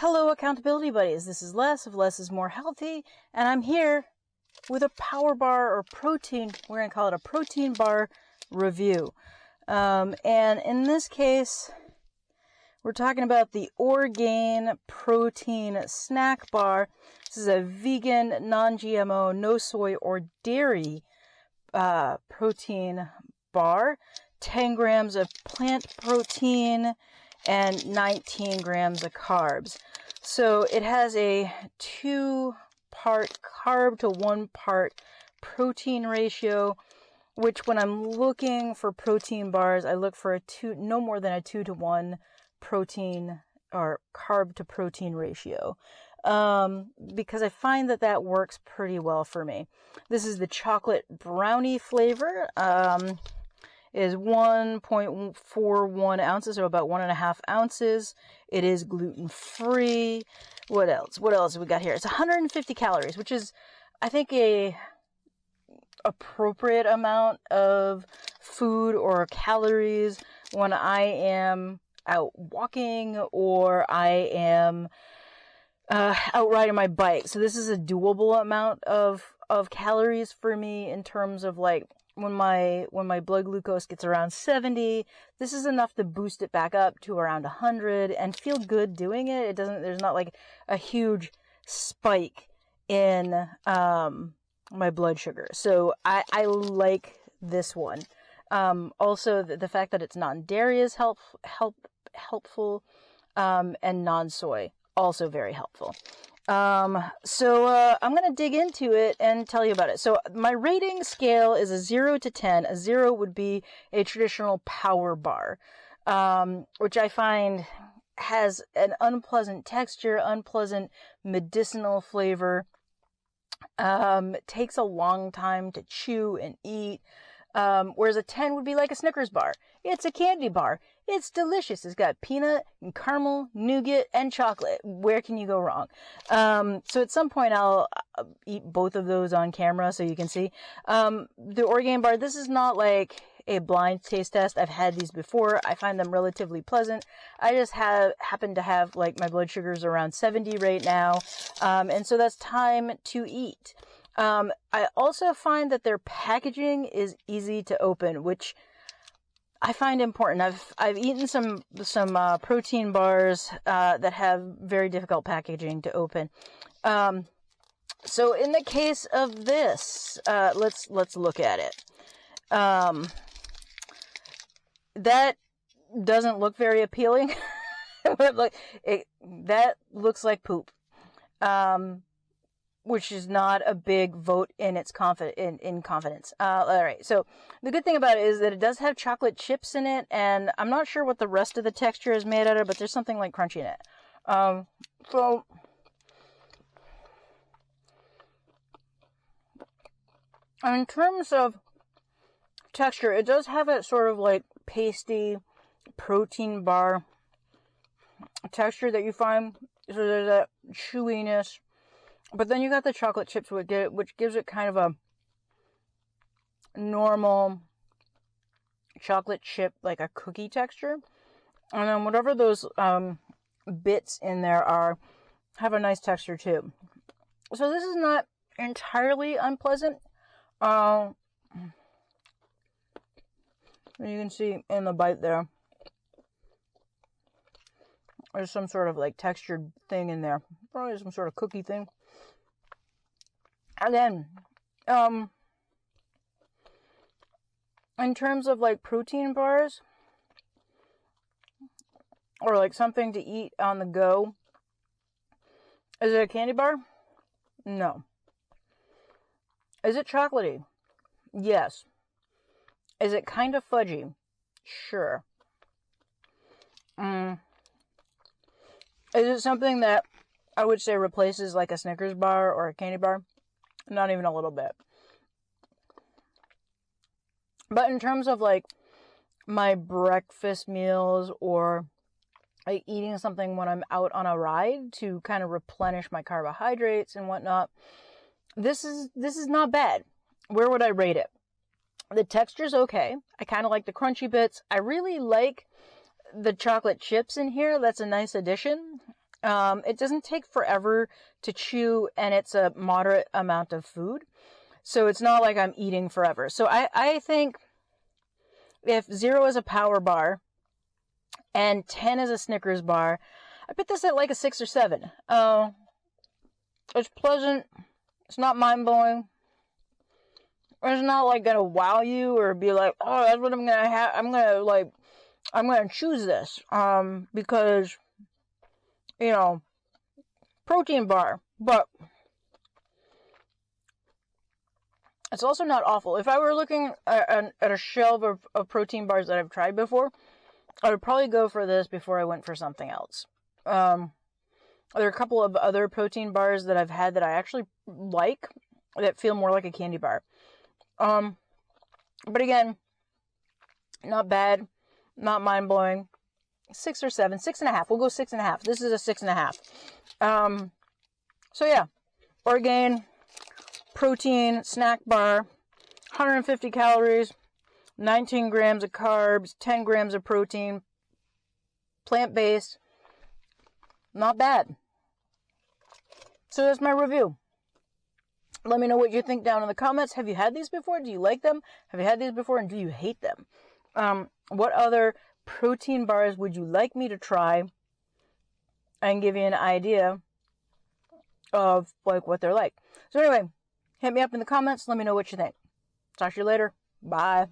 Hello, accountability buddies. This is Les of Less is More Healthy, and I'm here with a power bar or protein. We're going to call it a protein bar review. And in this case, we're talking about the Orgain Protein Snack Bar. This is a vegan, non-GMO, no soy or dairy protein bar. 10 grams of plant protein and 19 grams of carbs. So it has a 2-part carb to 1-part protein ratio, which when I'm looking for protein bars, I look for no more than a 2-to-1 protein or carb to protein ratio. Because I find that works pretty well for me. This is the chocolate brownie flavor. Is 1.41 ounces, so about 1.5 ounces. It is gluten-free. What else? What else have we got here? It's 150 calories, which is, I think, a appropriate amount of food or calories when I am out walking or I am out riding my bike. So this is a doable amount of calories for me in terms of like when my blood glucose gets around 70, this is enough to boost it back up to around 100 and feel good doing it. There's not like a huge spike in my blood sugar. So I like this one. Also the fact that it's non-dairy is helpful, and non-soy also very helpful. So I'm going to dig into it and tell you about it. So my rating scale is a 0 to 10. A 0 would be a traditional power bar, which I find has an unpleasant texture, unpleasant medicinal flavor. Takes a long time to chew and eat. Whereas a 10 would be like a Snickers bar. It's a candy bar. It's delicious. It's got peanut and caramel, nougat, and chocolate. Where can you go wrong? So at some point I'll eat both of those on camera so you can see. The Orgain bar, this is not like a blind taste test. I've had these before. I find them relatively pleasant. I just happen to have like my blood sugars around 70 right now. And so that's time to eat. I also find that their packaging is easy to open, which I find important. I've eaten some protein bars that have very difficult packaging to open. So in the case of this, let's look at it. That doesn't look very appealing. That looks like poop. Which is not a big vote in its confidence. All right. So the good thing about it is that it does have chocolate chips in it, and I'm not sure what the rest of the texture is made out of, but there's something like crunchy in it. So in terms of texture, it does have a sort of like pasty protein bar texture that you find. So there's that chewiness. But then you got the chocolate chips, which gives it kind of a normal chocolate chip, like a cookie texture. And then whatever those bits in there are, have a nice texture too. So this is not entirely unpleasant. You can see in the bite there, there's some sort of like textured thing in there. Probably some sort of cookie thing. Again, in terms of like protein bars, or like something to eat on the go, is it a candy bar? No. Is it chocolatey? Yes. Is it kind of fudgy? Sure. Is it something that I would say replaces like a Snickers bar or a candy bar? Not even a little bit. But in terms of like my breakfast meals or like eating something when I'm out on a ride to kind of replenish my carbohydrates and whatnot, this is not bad. Where would I rate it? The texture's okay. I kind of like the crunchy bits. I really like the chocolate chips in here. That's a nice addition. It doesn't take forever to chew, and it's a moderate amount of food. So it's not like I'm eating forever. So I think if 0 is a power bar and 10 is a Snickers bar, I put this at like a 6 or 7. It's pleasant. It's not mind-blowing. It's not like gonna wow you or be like, oh, that's what I'm gonna have. I'm gonna choose this. Because, you know, protein bar. But it's also not awful. If I were looking at a shelf of protein bars that I've tried before, I would probably go for this before I went for something else. There are a couple of other protein bars that I've had that I actually like, that feel more like a candy bar. But again, not bad, not mind-blowing. 6 or 7, 6.5. We'll go 6.5. This is a 6.5. So yeah, Orgain Protein Snack Bar, 150 calories, 19 grams of carbs, 10 grams of protein, plant-based. Not bad. So that's my review. Let me know what you think down in the comments. Have you had these before? Do you like them? Have you had these before, and do you hate them? What other protein bars would you like me to try and give you an idea of like what they're like? So anyway, hit me up in the comments. Let me know what you think. Talk to you later. Bye.